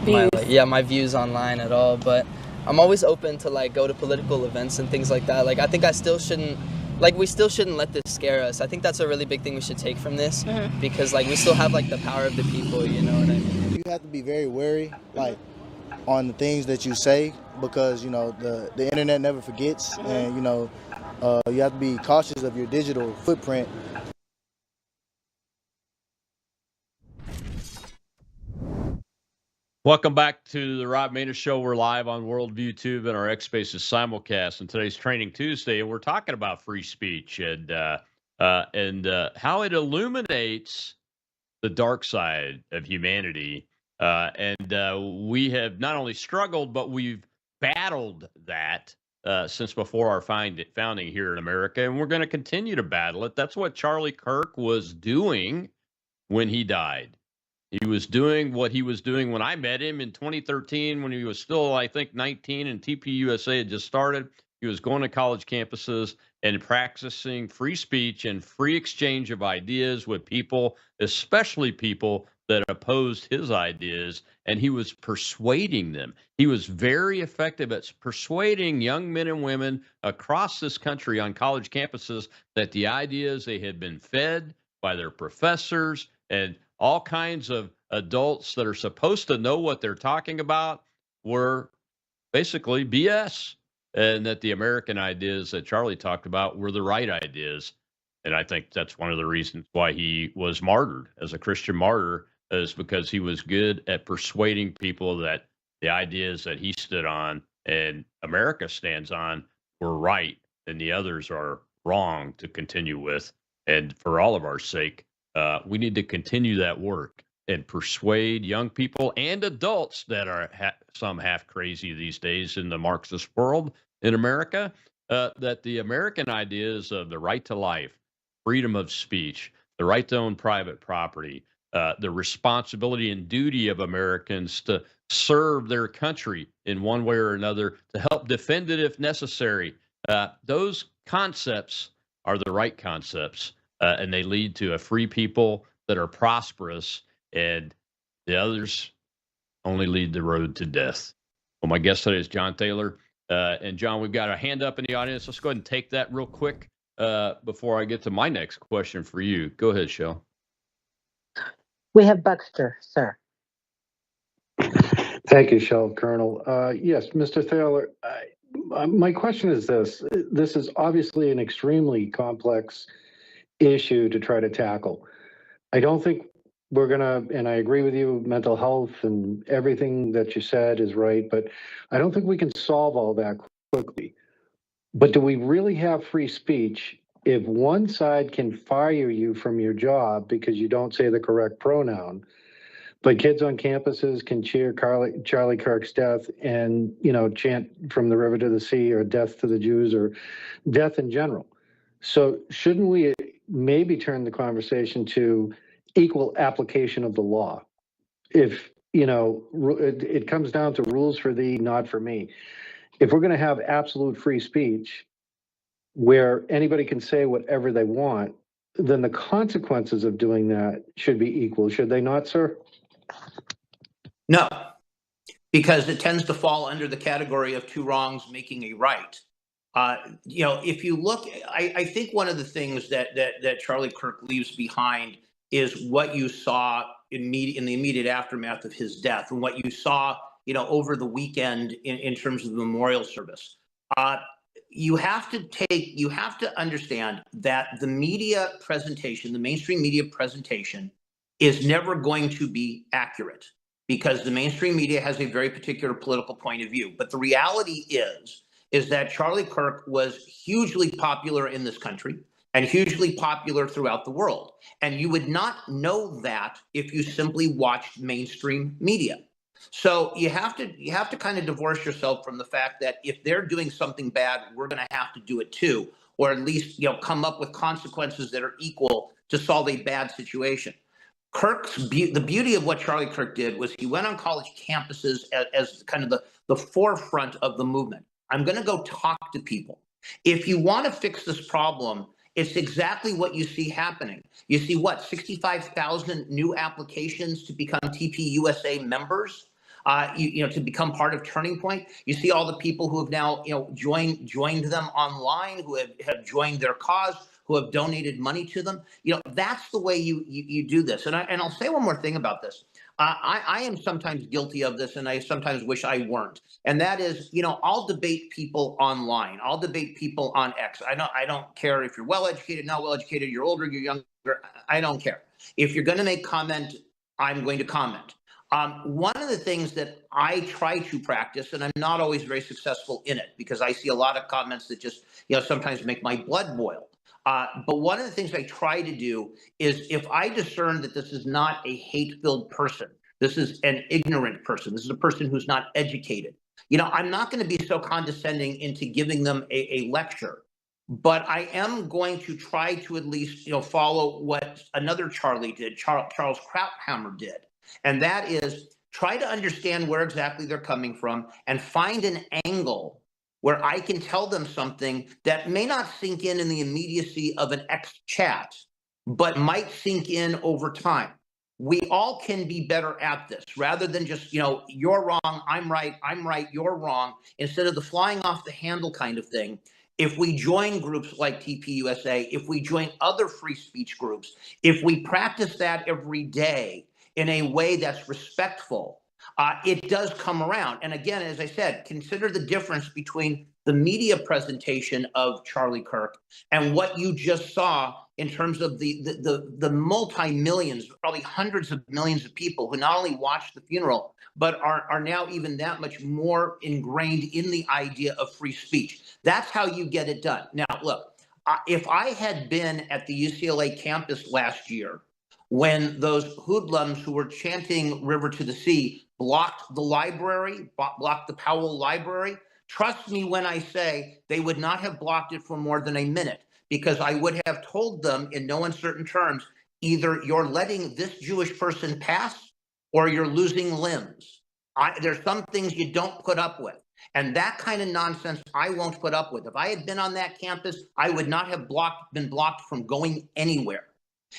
views online at all. But I'm always open to go to political events and things like that. Like I think we still shouldn't let this scare us. I think that's a really big thing we should take from this, because we still have the power of the people, you know what I mean? You have to be very wary on the things that you say, because the internet never forgets, and you have to be cautious of your digital footprint. Welcome back to the Rob Maness Show. We're live on Worldview Tube and our X Spaces simulcast. And today's Training Tuesday, and we're talking about free speech and how it illuminates the dark side of humanity And we have not only struggled, but we've battled that since before our founding here in America, and we're going to continue to battle it. That's what Charlie Kirk was doing when he died. He was doing what he was doing when I met him in 2013, when he was still, I think, 19 and TPUSA had just started. He was going to college campuses and practicing free speech and free exchange of ideas with people, especially people that opposed his ideas, and he was persuading them. He was very effective at persuading young men and women across this country on college campuses that the ideas they had been fed by their professors and all kinds of adults that are supposed to know what they're talking about were basically BS, and that the American ideas that Charlie talked about were the right ideas. And I think that's one of the reasons why he was martyred as a Christian martyr, is because he was good at persuading people that the ideas that he stood on and America stands on were right and the others are wrong to continue with. And for all of our sake, we need to continue that work and persuade young people and adults that are some half crazy these days in the Marxist world in America, that the American ideas of the right to life, freedom of speech, the right to own private property, the responsibility and duty of Americans to serve their country in one way or another, to help defend it if necessary. Those concepts are the right concepts, and they lead to a free people that are prosperous, and the others only lead the road to death. Well, my guest today is John Taylor. And John, we've got a hand up in the audience. Let's go ahead and take that real quick before I get to my next question for you. Go ahead, Shell. We have Buxter, sir. Thank you, Shell Colonel. Yes, Mr. Thaler, my question is this. This is obviously an extremely complex issue to try to tackle. I don't think we're going to, and I agree with you, mental health and everything that you said is right, but I don't think we can solve all that quickly. But do we really have free speech if one side can fire you from your job because you don't say the correct pronoun, but kids on campuses can cheer Charlie Kirk's death and, chant from the river to the sea, or death to the Jews, or death in general? So shouldn't we maybe turn the conversation to equal application of the law? If, it comes down to rules for thee, not for me. If we're going to have absolute free speech where anybody can say whatever they want, then the consequences of doing that should be equal, should they not, sir? No, because it tends to fall under the category of two wrongs making a right. If you look, I think one of the things that Charlie Kirk leaves behind is what you saw in the immediate aftermath of his death, and what you saw, over the weekend in terms of the memorial service. You have to understand that the media presentation, the mainstream media presentation, is never going to be accurate, because the mainstream media has a very particular political point of view. But the reality is that Charlie Kirk was hugely popular in this country and hugely popular throughout the world. And you would not know that if you simply watched mainstream media. So you have to kind of divorce yourself from the fact that if they're doing something bad, we're going to have to do it too, or at least come up with consequences that are equal to solve a bad situation. The beauty of what Charlie Kirk did was he went on college campuses as kind of the forefront of the movement. I'm going to go talk to people. If you want to fix this problem, it's exactly what you see happening. You see 65,000 new applications to become TPUSA members, to become part of Turning Point. You see all the people who have now joined them online, who have joined their cause, who have donated money to them. That's the way you do this. And I'll say one more thing about this. I am sometimes guilty of this, and I sometimes wish I weren't. And that is, I'll debate people online. I'll debate people on X. I don't care if you're well-educated, not well-educated, you're older, you're younger. I don't care. If you're going to make comment, I'm going to comment. One of the things that I try to practice, and I'm not always very successful in it, because I see a lot of comments that just, sometimes make my blood boil. But one of the things I try to do is, if I discern that this is not a hate-filled person, This is an ignorant person. This is a person who's not educated. You know, I'm not going to be so condescending into giving them a lecture, but I am going to try to at least, follow what another Charlie did, Charles Krauthammer did. And that is try to understand where exactly they're coming from and find an angle where I can tell them something that may not sink in the immediacy of an X chat, but might sink in over time. We all can be better at this rather than just, you're wrong, I'm right, you're wrong. Instead of the flying off the handle kind of thing, if we join groups like TPUSA, if we join other free speech groups, if we practice that every day in a way that's respectful, it does come around. And again, as I said, consider the difference between the media presentation of Charlie Kirk and what you just saw in terms of the multi-millions, probably hundreds of millions of people who not only watched the funeral, but are now even that much more ingrained in the idea of free speech. That's how you get it done. Now, look, if I had been at the UCLA campus last year when those hoodlums who were chanting River to the Sea blocked the library, blocked the Powell Library, trust me when I say they would not have blocked it for more than a minute, because I would have told them in no uncertain terms, either you're letting this Jewish person pass or you're losing limbs. There's some things you don't put up with. And that kind of nonsense I won't put up with. If I had been on that campus, I would not have been blocked from going anywhere.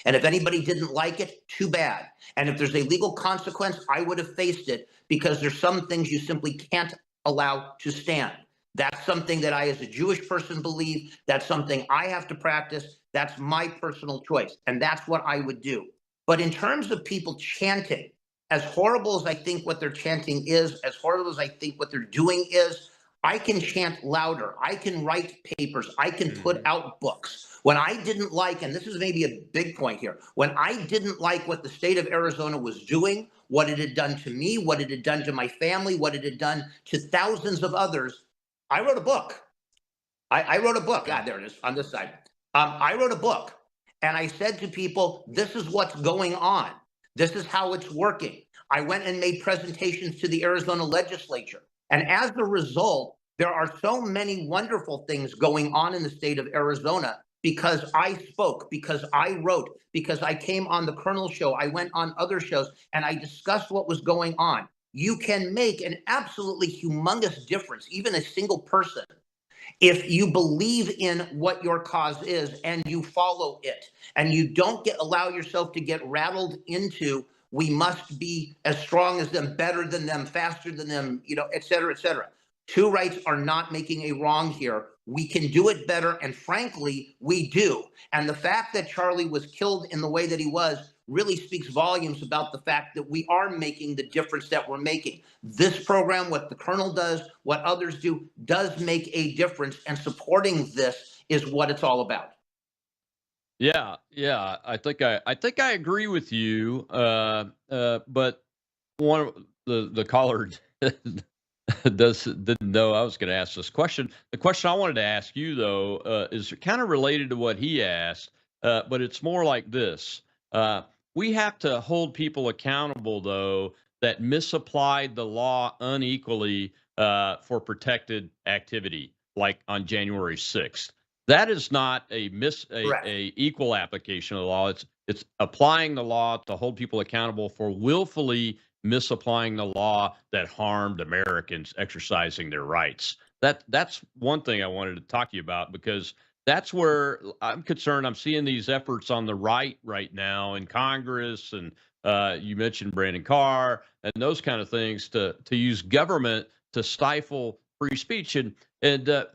And if anybody didn't like it, too bad. And if there's a legal consequence, I would have faced it, because there's some things you simply can't allow to stand. That's something that I, as a Jewish person, believe. That's something I have to practice. That's my personal choice. And that's what I would do. But in terms of people chanting, as horrible as I think what they're chanting is, as horrible as I think what they're doing is, I can chant louder. I can write papers. I can put out books. When I didn't like, and this is maybe a big point here, when I didn't like what the state of Arizona was doing, what it had done to me, what it had done to my family, what it had done to thousands of others, I wrote a book. I wrote a book. There it is on this side. I wrote a book, and I said to people, this is what's going on. This is how it's working. I went and made presentations to the Arizona legislature. And as a result, there are so many wonderful things going on in the state of Arizona because I spoke, because I wrote, because I came on the Colonel Show, I went on other shows, and I discussed what was going on. You can make an absolutely humongous difference, even a single person, if you believe in what your cause is and you follow it, and you don't allow yourself to get rattled into, we must be as strong as them, better than them, faster than them, et cetera, et cetera. Two rights are not making a wrong here. We can do it better, and frankly, we do. And the fact that Charlie was killed in the way that he was really speaks volumes about the fact that we are making the difference that we're making. This program, what the Colonel does, what others do, does make a difference, and supporting this is what it's all about. Yeah, I think I agree with you. But one of the caller didn't know I was going to ask this question. The question I wanted to ask you, though, is kind of related to what he asked, but it's more like this. We have to hold people accountable, though, that misapplied the law unequally for protected activity, like on January 6th. That is not a equal application of the law. It's applying the law to hold people accountable for willfully misapplying the law that harmed Americans exercising their rights. That's one thing I wanted to talk to you about, because that's where I'm concerned. I'm seeing these efforts on the right now in Congress, and you mentioned Brandon Carr and those kind of things to use government to stifle free speech. And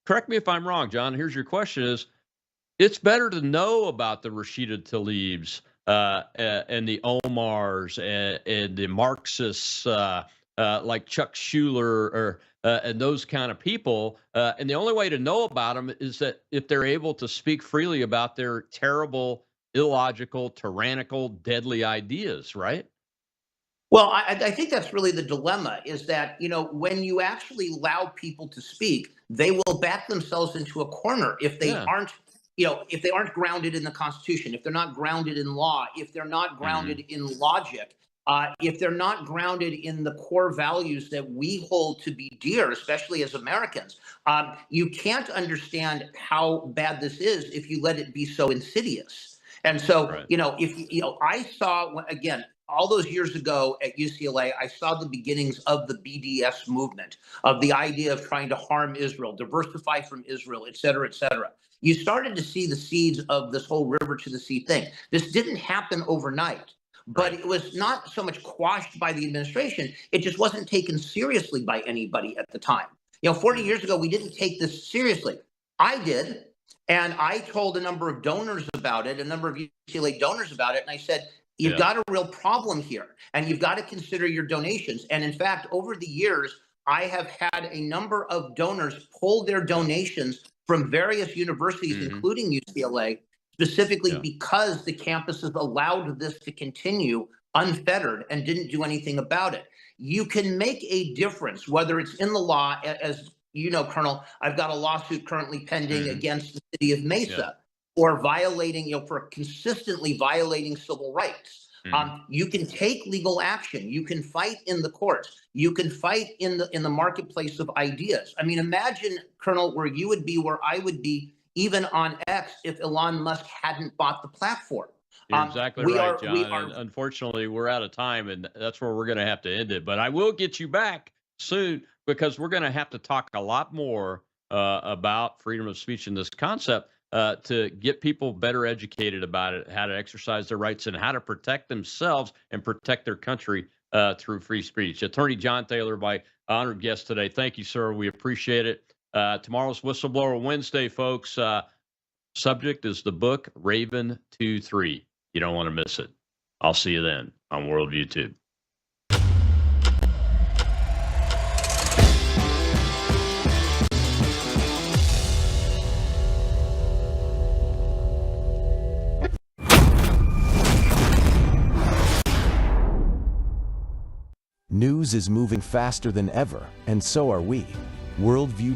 correct me if I'm wrong, John. Here's your question: is it's better to know about the Rashida Tlaibs and the Omars and the Marxists like Chuck Schumer and those kind of people. And the only way to know about them is that if they're able to speak freely about their terrible, illogical, tyrannical, deadly ideas, right? Well, I think that's really the dilemma, is that, when you actually allow people to speak, they will back themselves into a corner if they aren't, if they aren't grounded in the Constitution, if they're not grounded in law, if they're not grounded in logic. if they're not grounded in the core values that we hold to be dear, especially as Americans, you can't understand how bad this is if you let it be so insidious. And so, I saw, again, all those years ago at UCLA, I saw the beginnings of the BDS movement, of the idea of trying to harm Israel, diversify from Israel, et cetera, et cetera. You started to see the seeds of this whole river to the sea thing. This didn't happen overnight, but it was not so much quashed by the administration. It just wasn't taken seriously by anybody at the time. 40 years ago, we didn't take this seriously. I did. And I told a number of donors about it, a number of UCLA donors about it. And I said, you've got a real problem here, and you've got to consider your donations. And in fact, over the years, I have had a number of donors pull their donations from various universities, including UCLA, specifically because the campuses allowed this to continue unfettered and didn't do anything about it. You can make a difference, whether it's in the law, as you know, Colonel, I've got a lawsuit currently pending against the city of Mesa for violating, for consistently violating civil rights. You can take legal action. You can fight in the courts. You can fight in the marketplace of ideas. I mean, imagine, Colonel, where you would be, where I would be, even on X, if Elon Musk hadn't bought the platform. You're exactly right, John. And unfortunately, we're out of time, and that's where we're going to have to end it. But I will get you back soon, because we're going to have to talk a lot more about freedom of speech and this concept to get people better educated about it, how to exercise their rights, and how to protect themselves and protect their country through free speech. Attorney John Thaler, my honored guest today. Thank you, sir. We appreciate it. Tomorrow's Whistleblower Wednesday, folks. Subject is the book Raven 2-3. You don't want to miss it. I'll see you then on Worldview Tube. News is moving faster than ever, and so are we. Worldview